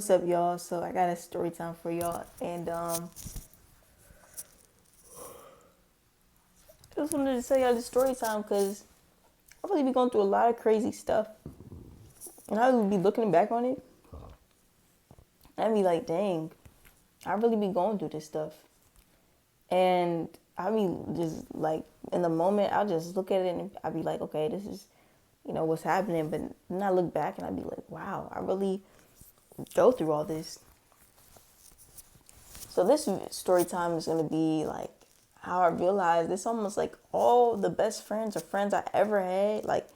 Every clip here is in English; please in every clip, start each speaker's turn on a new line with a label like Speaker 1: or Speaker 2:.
Speaker 1: What's up, y'all? So I got a story time for y'all, and just wanted to tell y'all the story time because I really be going through a lot of crazy stuff, and I would be looking back on it, and I'd be like, dang, I really be going through this stuff, and I be just like in the moment, I'll just look at it and I'd be like, okay, this is, what's happening, but then I look back and I'd be like, wow, I really go through all this. So this story time is gonna be like how I realized it's almost like all the best friends or friends I ever had, like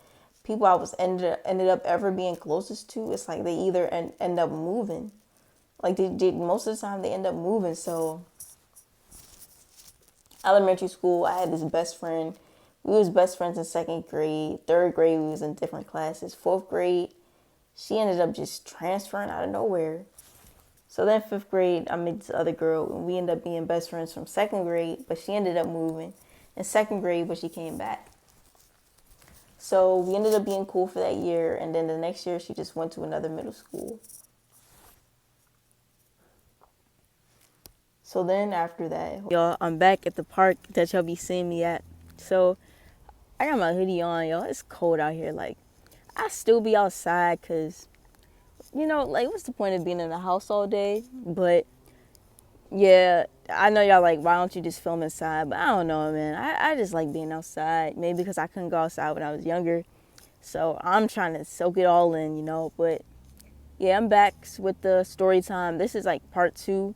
Speaker 1: people I was ended up ever being closest to. It's like they either end up moving, like they did most of the time they end up moving. So elementary school, I had this best friend. We was best friends in second grade. Third grade, we was in different classes. Fourth grade, she ended up just transferring out of nowhere. So then fifth grade, I met this other girl, and we ended up being best friends from second grade, but she ended up moving in second grade, but she came back. So we ended up being cool for that year, and then the next year she just went to another middle school. So then after that, y'all, I'm back at the park that y'all be seeing me at. So I got my hoodie on, y'all. It's cold out here. Like, I still be outside because, like, what's the point of being in the house all day? But yeah, I know y'all like, why don't you just film inside? But I don't know, man. I just like being outside. Maybe because I couldn't go outside when I was younger. So I'm trying to soak it all in. But yeah, I'm back with the story time. This is like part two,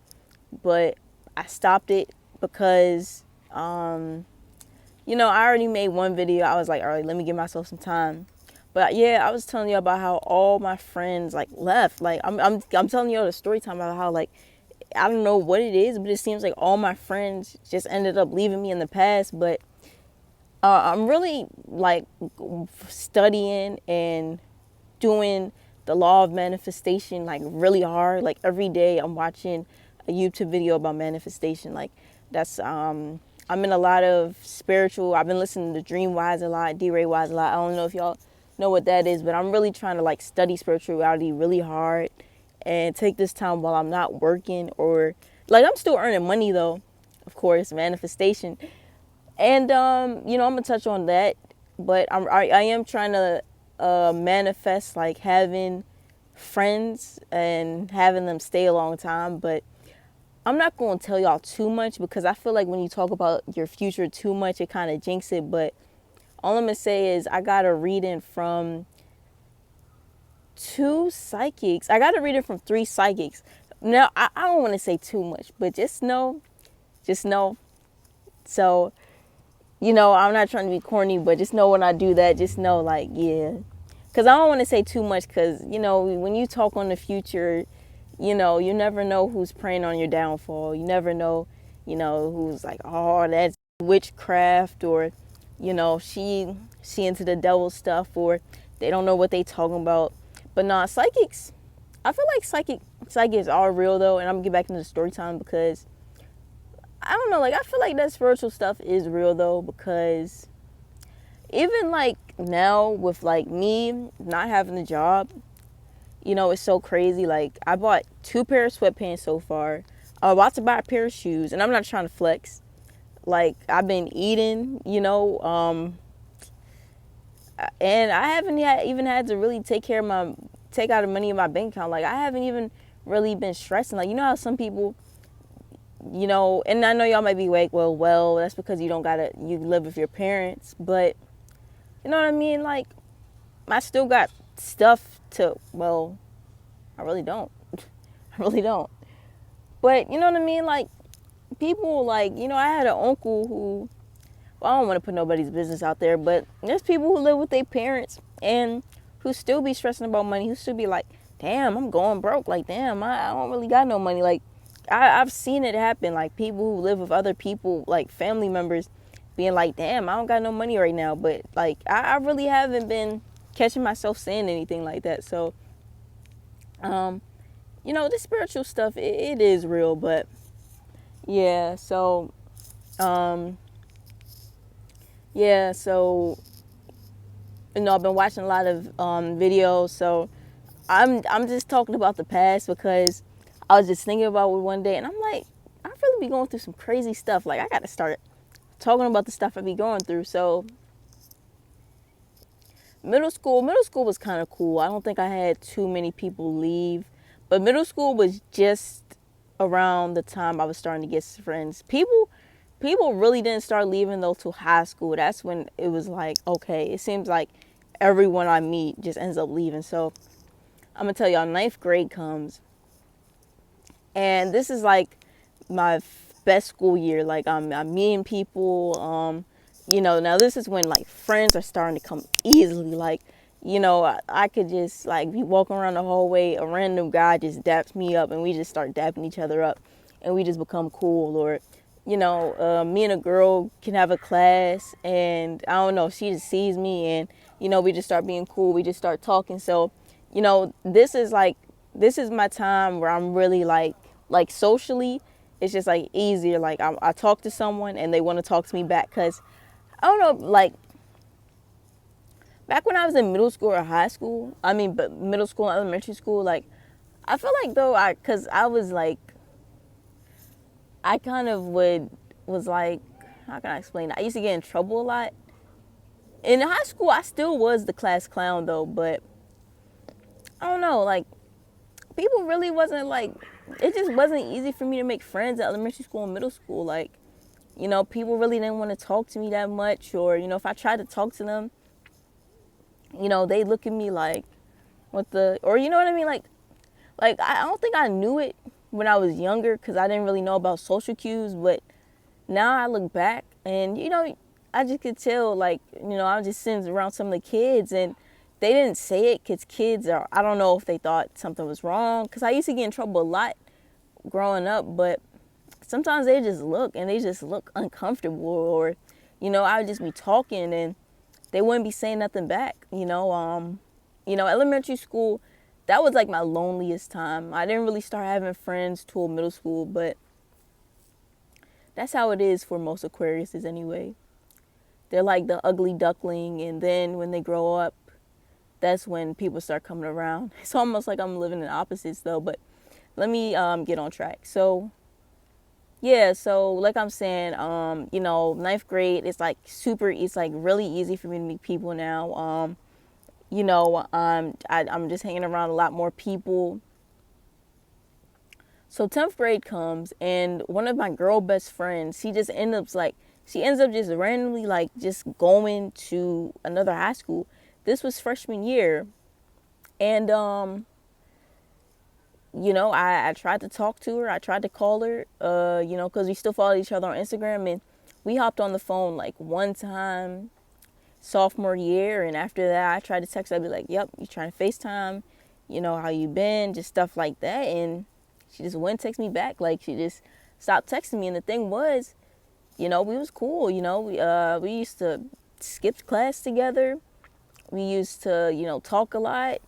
Speaker 1: but I stopped it because, I already made one video. I was like, all right, let me give myself some time. But yeah, I was telling you about how all my friends like left. Like I'm telling you the story time about how like I don't know what it is, but it seems like all my friends just ended up leaving me in the past. But I'm really like studying and doing the law of manifestation like really hard. Like every day I'm watching a YouTube video about manifestation. Like that's I'm in a lot of spiritual. I've been listening to Dream Wise a lot, D Ray Wise a lot. I don't know if y'all know what that is, but I'm really trying to like study spirituality really hard and take this time while I'm not working, or like I'm still earning money though, of course, manifestation. And I'm gonna touch on that, but I am trying to manifest like having friends and having them stay a long time. But I'm not gonna tell y'all too much because I feel like when you talk about your future too much, it kind of jinx it. But all I'm gonna say is I got a reading from two psychics. I got a reading from three psychics. Now I don't want to say too much, but just know. So I'm not trying to be corny, but just know when I do that, just know, like, yeah. Because I don't want to say too much because, when you talk on the future, you never know who's preying on your downfall. You never know, who's like, oh, that's witchcraft, or, she into the devil stuff, or they don't know what they talking about. But nah, psychics, I feel like psychics are real, though, and I'm going to get back into the story time because I don't know, like I feel like that spiritual stuff is real though, because even like now with like me not having a job, it's so crazy. Like I bought two pair of sweatpants so far. I'm about to buy a pair of shoes, and I'm not trying to flex. Like I've been eating, and I haven't even had to really take out the money in my bank account. Like I haven't even really been stressing. Like how some people, and I know y'all might be like, well, that's because you live with your parents, but you know what I mean? Like, I still got stuff I really don't. I really don't. But you know what I mean? Like, people, like, I had an uncle who, well, I don't want to put nobody's business out there, but there's people who live with their parents and who still be stressing about money, who still be like, damn, I'm going broke. Like, damn, I don't really got no money. Like, I've seen it happen. Like, people who live with other people, like family members, being like, damn, I don't got no money right now. But, like, I really haven't been catching myself saying anything like that. So, the spiritual stuff, it is real. But, yeah, so, um, yeah, so I've been watching a lot of videos. So I'm just talking about the past because I was just thinking about it one day, and I'm like, I really be going through some crazy stuff. Like I got to start talking about the stuff I be going through. So middle school was kind of cool. I don't think I had too many people leave, but middle school was just around the time I was starting to get friends. People really didn't start leaving though till high school. That's when it was like, okay, it seems like everyone I meet just ends up leaving. So I'm gonna tell y'all, ninth grade comes, and this is like my best school year. Like I'm meeting people. Now this is when like friends are starting to come easily. Like, I could just like be walking around the hallway, a random guy just daps me up, and we just start dapping each other up, and we just become cool. Or, me and a girl can have a class, and I don't know, she just sees me, and we just start being cool. We just start talking. So, this is my time where I'm really like socially, it's just like easier. Like I talk to someone and they want to talk to me back, because I don't know, like back when I was in middle school or high school, but middle school and elementary school, like I feel like though cause I was like, I kind of was like, how can I explain it? I used to get in trouble a lot. In high school, I still was the class clown though, but I don't know, like people really wasn't like, it just wasn't easy for me to make friends at elementary school and middle school. Like, people really didn't want to talk to me that much, or, if I tried to talk to them, they look at me like, or you know what I mean? Like I don't think I knew it when I was younger because I didn't really know about social cues, but now I look back and, I just could tell, like, I was just sitting around some of the kids and they didn't say it because kids are, I don't know if they thought something was wrong, because I used to get in trouble a lot growing up, but sometimes they just look and they just look uncomfortable, or, I would just be talking and they wouldn't be saying nothing back, elementary school, that was like my loneliest time. I didn't really start having friends till middle school, but that's how it is for most Aquariuses anyway. They're like the ugly duckling, and then when they grow up, that's when people start coming around. It's almost like I'm living in opposites though, but let me get on track. So yeah, so like I'm saying, ninth grade, it's like really easy for me to meet people now. I'm just hanging around a lot more people. So 10th grade comes, and one of my girl best friends, she ends up just randomly like just going to another high school. This was freshman year, and I tried to talk to her. I tried to call her, because we still follow each other on Instagram, and we hopped on the phone like one time sophomore year, and after that I tried to text her. I'd be like, yep, you trying to FaceTime, how you been, just stuff like that, and she just wouldn't text me back. Like, she just stopped texting me. And the thing was, we was cool. We used to skip class together. We used to, talk a lot.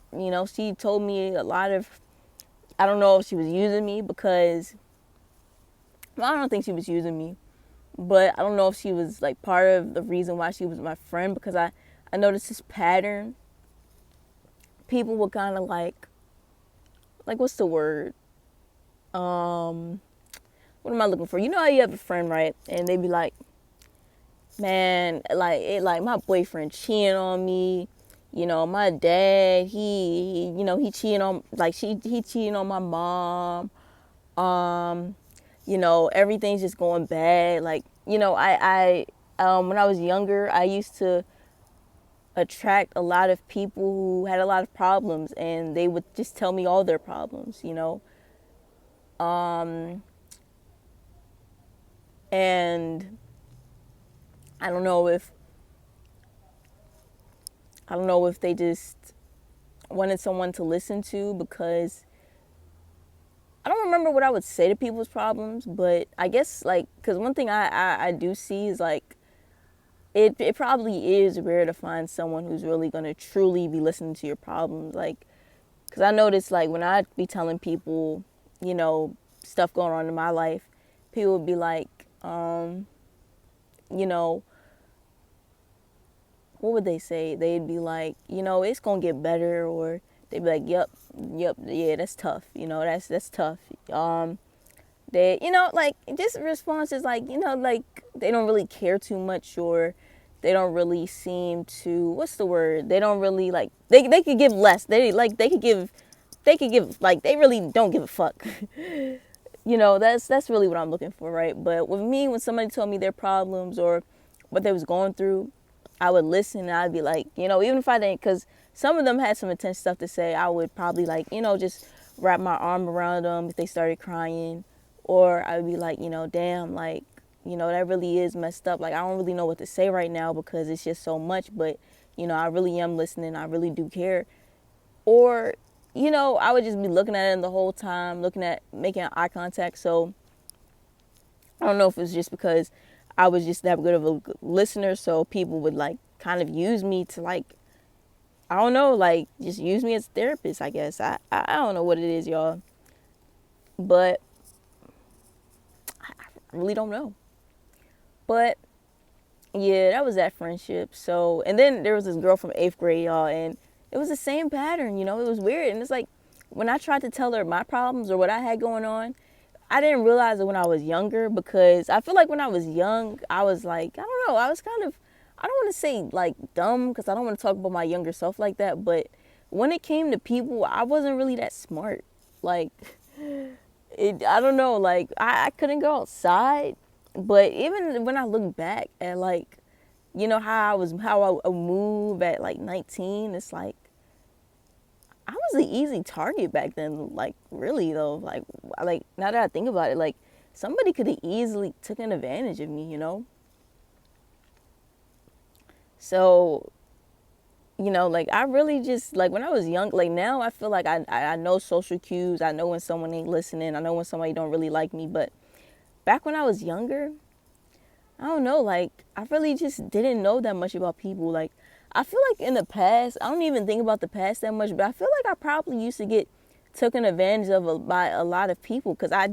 Speaker 1: She told me a lot of, I don't know if she was using me because, well, I don't think she was using me, but I don't know if she was like part of the reason why she was my friend, because I noticed this pattern. People were kind of like what's the word? What am I looking for? You know how you have a friend, right? And they be like, man, like my boyfriend cheating on me. My dad, he cheating on, like, he cheating on my mom. Everything's just going bad. Like, when I was younger, I used to attract a lot of people who had a lot of problems, and they would just tell me all their problems, and I don't know if they just wanted someone to listen to, because I don't remember what I would say to people's problems, but I guess, like, because one thing I do see is, like, it probably is rare to find someone who's really going to truly be listening to your problems. Like, because I notice, like, when I be telling people, stuff going on in my life, people would be like, what would they say? They'd be like, it's going to get better, or They'd be like, yep, yeah, that's tough. That's tough. They, like, just responses like, like they don't really care too much, or they don't really seem to, what's the word? They don't really like, they could give less. They could give like, they really don't give a fuck. That's really what I'm looking for, right? But with me, when somebody told me their problems or what they was going through, I would listen and I'd be like, even if I didn't, because some of them had some intense stuff to say, I would probably like, just wrap my arm around them if they started crying, or I would be like, damn, like, that really is messed up. Like, I don't really know what to say right now because it's just so much, but, I really am listening. I really do care. Or, I would just be looking at it the whole time, making eye contact. So I don't know if it's just because I was just that good of a listener, so people would like kind of use me to like, I don't know, like just use me as a therapist, I guess. I don't know what it is, y'all. But I really don't know. But yeah, that was that friendship. So, and then there was this girl from 8th grade, y'all, and it was the same pattern, it was weird. And it's like, when I tried to tell her my problems or what I had going on, I didn't realize it when I was younger, because I feel like when I was young, I was like, I don't know, I was kind of, I don't want to say like dumb, because I don't want to talk about my younger self like that, but when it came to people, I wasn't really that smart. Like, I don't know, like I couldn't go outside. But even when I look back at like, how I would move at like 19, it's like I was an easy target back then. Like, really though, like now that I think about it, like somebody could have easily taken advantage of me. So, like I really just, like when I was young, like now I feel like I know social cues. I know when someone ain't listening. I know when somebody don't really like me. But back when I was younger, I don't know, like, I really just didn't know that much about people. Like, I feel like in the past, I don't even think about the past that much, but I feel like I probably used to get taken advantage of by a lot of people, because I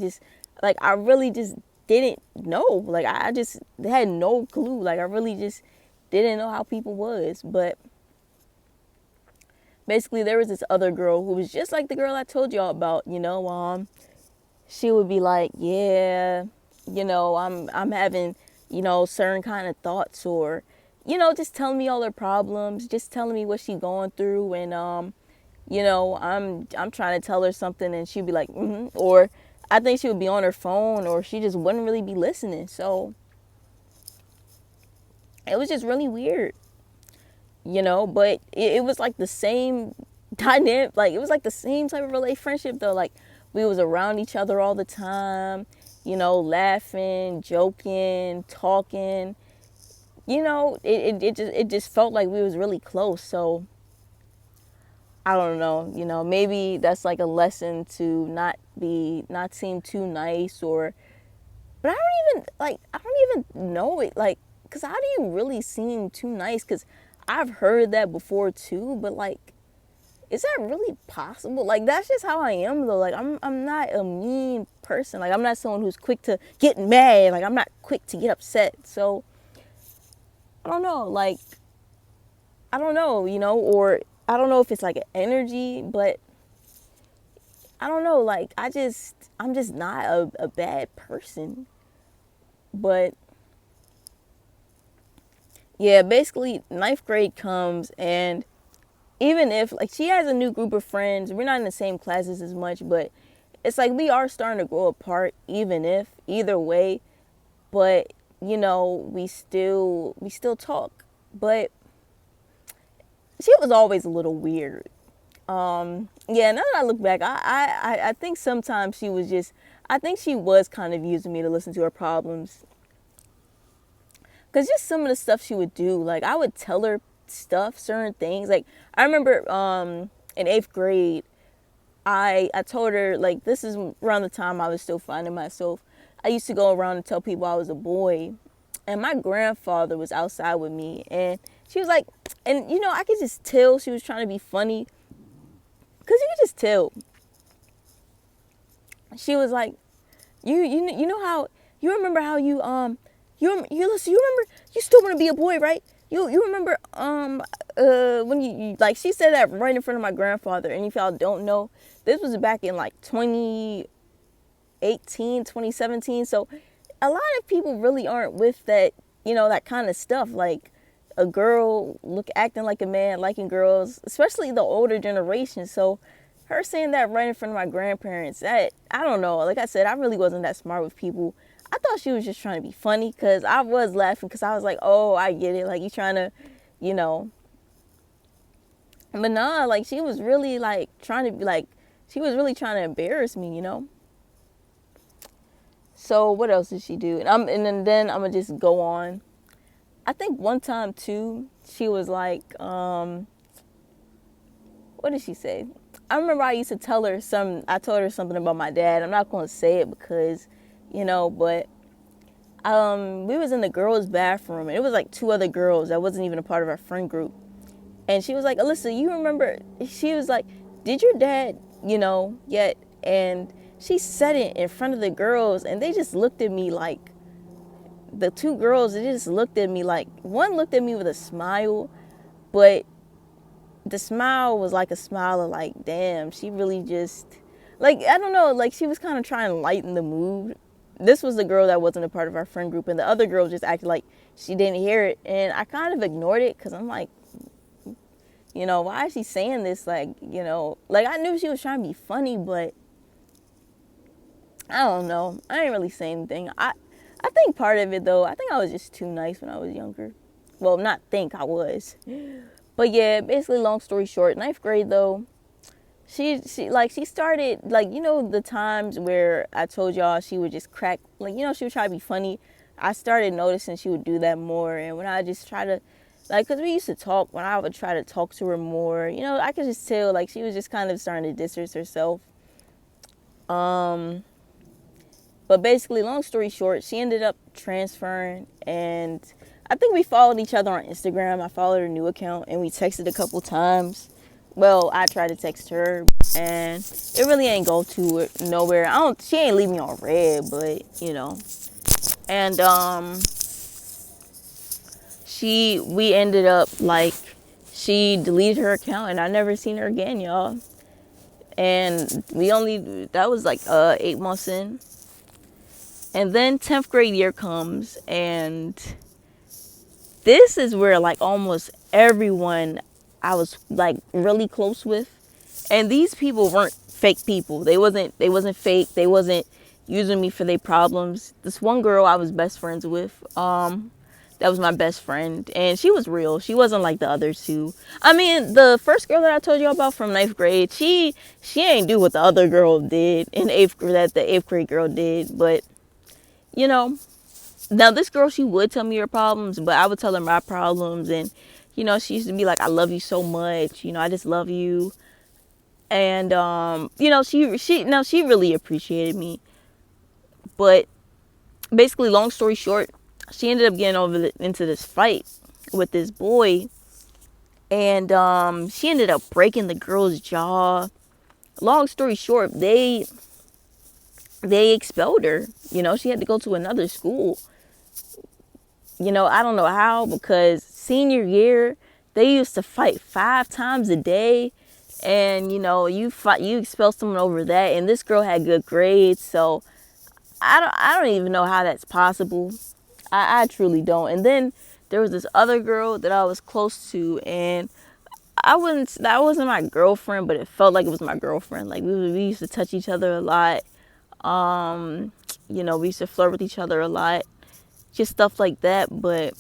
Speaker 1: really just didn't know. Like, I just had no clue. Like, I really just didn't know how people was. But basically, there was this other girl who was just like the girl I told y'all about, she would be like, yeah, I'm having, certain kind of thoughts, or, just telling me all her problems, just telling me what she's going through. And, I'm trying to tell her something and she'd be like, or I think she would be on her phone, or she just wouldn't really be listening. So it was just really weird, but it was like the same dynamic. Like, it was like the same type of friendship though. Like, we was around each other all the time, laughing, joking, talking. It just felt like we was really close. So I don't know, maybe that's like a lesson to not seem too nice, or, but I don't even know it, like, cause how do you really seem too nice? Cause I've heard that before too, but like, is that really possible? Like, that's just how I am though. Like, I'm not a mean person. Like, I'm not someone who's quick to get mad. Like, I'm not quick to get upset. So I don't know. Like, I don't know, or I don't know if it's like an energy, but I don't know. Like, I'm just not a bad person. But yeah, basically 9th grade comes, and even if like she has a new group of friends, we're not in the same classes as much, but it's like we are starting to grow apart, even if either way. But we still talk. But she was always a little weird. Yeah, now that I look back, I think sometimes I think she was kind of using me to listen to her problems. Because just some of the stuff she would do, like I would tell her stuff, certain things. Like, I remember in 8th grade, I told her, like, this is around the time I was still finding myself. I used to go around and tell people I was a boy. And my grandfather was outside with me. And she was like, and I could just tell she was trying to be funny. Because you could just tell. She was like, you know how, you remember how you remember, you still want to be a boy, right? You remember when like she said that right in front of my grandfather, and if y'all don't know, this was back in like 2018, 2017. So a lot of people really aren't with that, that kind of stuff, like a girl look acting like a man, liking girls, especially the older generation. So her saying that right in front of my grandparents, that, I don't know, like I said, I really wasn't that smart with people. I thought she was just trying to be funny, because I was laughing, because I was like, oh, I get it, like you trying to, you know but nah, like she was really like trying to be like, she was really trying to embarrass me. So what else did she do? And then I'm gonna just go on. I think one time too, she was like, what did she say? I remember I used to tell her I told her something about my dad. I'm not gonna say it because, but we was in the girls' bathroom, and it was like two other girls that wasn't even a part of our friend group. And she was like, Alyssa, you remember? She was like, did your dad, yet? And she said it in front of the girls, and they just looked at me like, the two girls, they just looked at me like, one looked at me with a smile, but the smile was like a smile of like, damn, she really just, like, I don't know, like she was kind of trying to lighten the mood. This was the girl that wasn't a part of our friend group, and the other girl just acted like she didn't hear it. And I kind of ignored it, because I'm like, why is she saying this? Like, like I knew she was trying to be funny, but I don't know. I didn't really say anything. I think part of it though, I think I was just too nice when I was younger. Well, not think, I was. But yeah, basically long story short, ninth grade though, she started, like, the times where I told y'all she would just crack, like, she would try to be funny. I started noticing she would do that more. And when I just try to, like, because we used to talk, when I would try to talk to her more, I could just tell, like, she was just kind of starting to distance herself. But basically, long story short, she ended up transferring, and I think we followed each other on Instagram. I followed her new account, and we texted a couple times. Well, I tried to text her, and it really ain't go to nowhere. She ain't leave me on red, but and we ended up, like, she deleted her account, and I never seen her again, y'all. And that was like 8 months in. And then 10th grade year comes, and this is where, like, almost everyone I was, like, really close with, and these people weren't fake people. They wasn't fake. They wasn't using me for their problems. This one girl I was best friends with, that was my best friend, and she was real. She wasn't like the other two. I mean, the first girl that I told you about from 9th grade, she ain't do what the other girl did in 8th grade, that the 8th grade girl did. But now this girl, she would tell me her problems, but I would tell her my problems. And she used to be like, I love you so much, I just love you. And she really appreciated me. But basically, long story short, she ended up getting into this fight with this boy, and she ended up breaking the girl's jaw. Long story short, they expelled her. She had to go to another school. I don't know how, because senior year, they used to fight 5 times a day. And, you expel someone over that. And this girl had good grades. So I don't even know how that's possible. I truly don't. And then there was this other girl that I was close to, and that wasn't my girlfriend, but it felt like it was my girlfriend. Like, we used to touch each other a lot. We used to flirt with each other a lot. Just stuff like that. But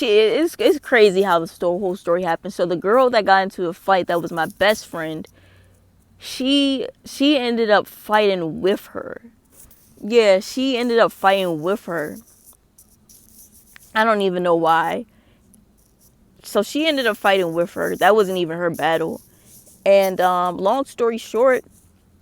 Speaker 1: it's crazy how the whole story happened. So the girl that got into a fight, that was my best friend, she ended up fighting with her. Yeah, she ended up fighting with her. I don't even know why. So she ended up fighting with her. That wasn't even her battle. And long story short,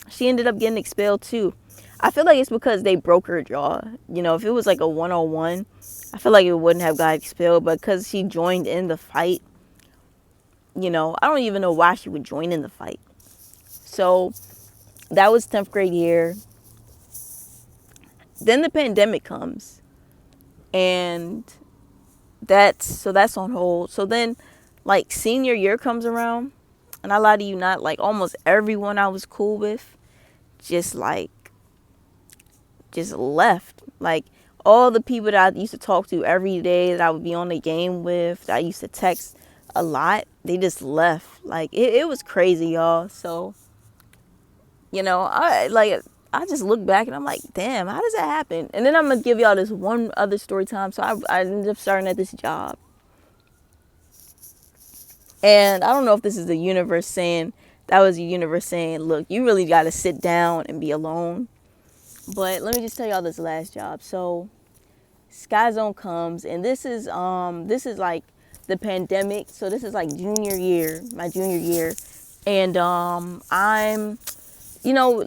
Speaker 1: she ended up getting expelled too. I feel like it's because they broke her jaw. If it was like a one-on-one, I feel like it wouldn't have got expelled. But because she joined in the fight, I don't even know why she would join in the fight. So that was 10th grade year. Then the pandemic comes. And that's on hold. So then, like, senior year comes around, and I lie to you not, like, almost everyone I was cool with just like just left. Like, all the people that I used to talk to every day, that I would be on the game with, that I used to text a lot, they just left. Like, it was crazy, y'all. So, I just look back and I'm like, damn, how does that happen? And then I'm gonna give y'all this one other story time. So I ended up starting at this job, and I don't know if this is the universe saying, that was the universe saying, look, you really got to sit down and be alone. But let me just tell y'all this last job. So Sky Zone comes, and this is like the pandemic. So this is like my junior year, and I'm,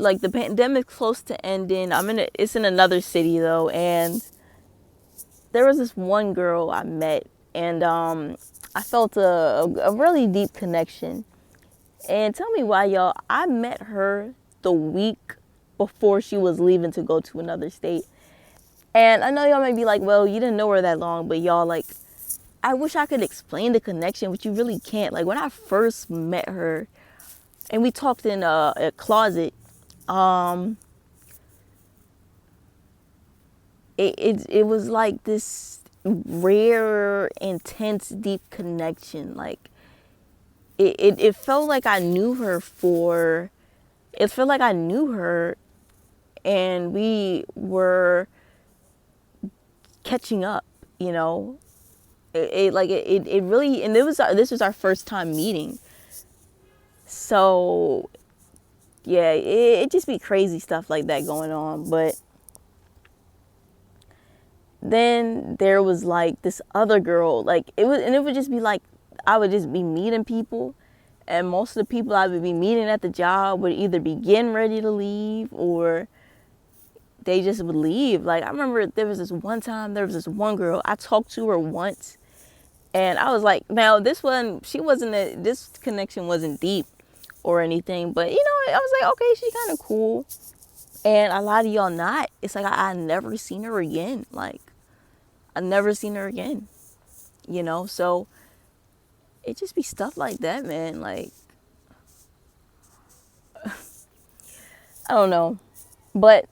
Speaker 1: like, the pandemic's close to ending. It's in another city though, and there was this one girl I met, and I felt a really deep connection. And tell me why, y'all. I met her the week before she was leaving to go to another state. And I know y'all may be like, well, you didn't know her that long, but y'all, like, I wish I could explain the connection, but you really can't. Like, when I first met her and we talked in a closet, it was like this rare, intense, deep connection. Like, it felt like I knew her it felt like I knew her, and we were catching up, you know. It really, and this was our first time meeting. So yeah, it just be crazy stuff like that going on. But then there was like this other girl, like, it would just be like, I would just be meeting people, and most of the people I would be meeting at the job would either be getting ready to leave, or they just would leave. Like, I remember there was this one girl, I talked to her once, and I was like, now this connection wasn't deep or anything, but I was like, okay, she's kind of cool. And I lie to y'all not, it's like I never seen her again. Like, I never seen her again, so it just be stuff like that, man. Like, I don't know, but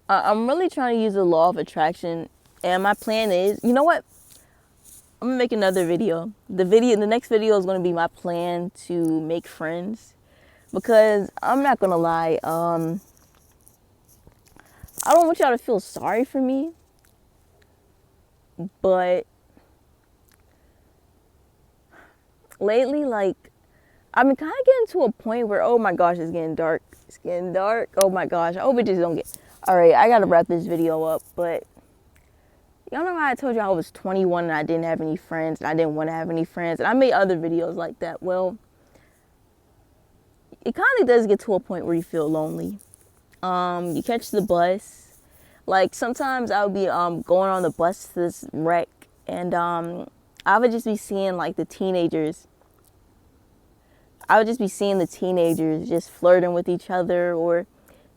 Speaker 1: I'm really trying to use the law of attraction, and my plan is, you know what? I'm gonna make another video. The next video is gonna be my plan to make friends, because I'm not gonna lie, I don't want y'all to feel sorry for me, but lately, like, I've been kind of getting to a point where, oh my gosh, it's getting dark. It's getting dark. Oh my gosh, I hope it just don't get. All right, I gotta wrap this video up, but y'all know how I told you I was 21 and I didn't have any friends, and I didn't want to have any friends, and I made other videos like that. Well, it kind of does get to a point where you feel lonely. You catch the bus. Like, sometimes I would be going on the bus to this wreck, and I would just be seeing, like, the teenagers. I would just be seeing the teenagers just flirting with each other, or,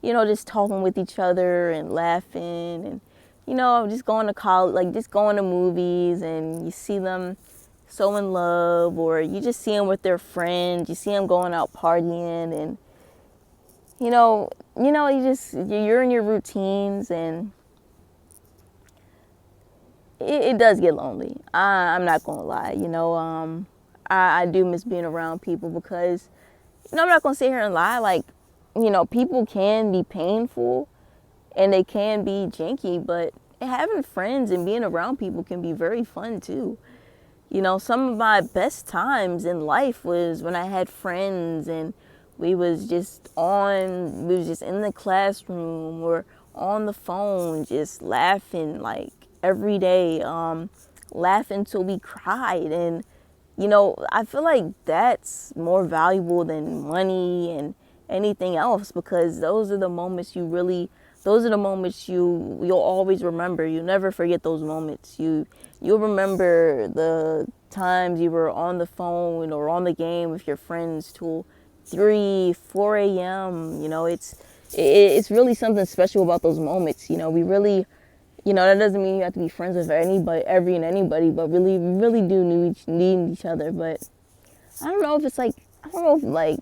Speaker 1: just talking with each other and laughing, and, just going to college, like, just going to movies, and you see them so in love, or you just see them with their friends. You see them going out partying, and you're in your routines, and it does get lonely. I'm not gonna lie. I do miss being around people, because I'm not gonna sit here and lie. Like, people can be painful and they can be janky, but having friends and being around people can be very fun too. Some of my best times in life was when I had friends, and we was just in the classroom or on the phone, just laughing, like, every day, laughing till we cried. And, I feel like that's more valuable than money and anything else, because those are the moments you'll always remember. You'll never forget those moments. You'll remember the times you were on the phone or on the game with your friends till 3, 4 a.m. It's really something special about those moments. We really, You know, that doesn't mean you have to be friends with anybody, but really do need each other. But I don't know if it's like, I don't know if like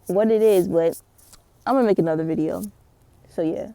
Speaker 1: what it is, but I'm gonna make another video. So yeah.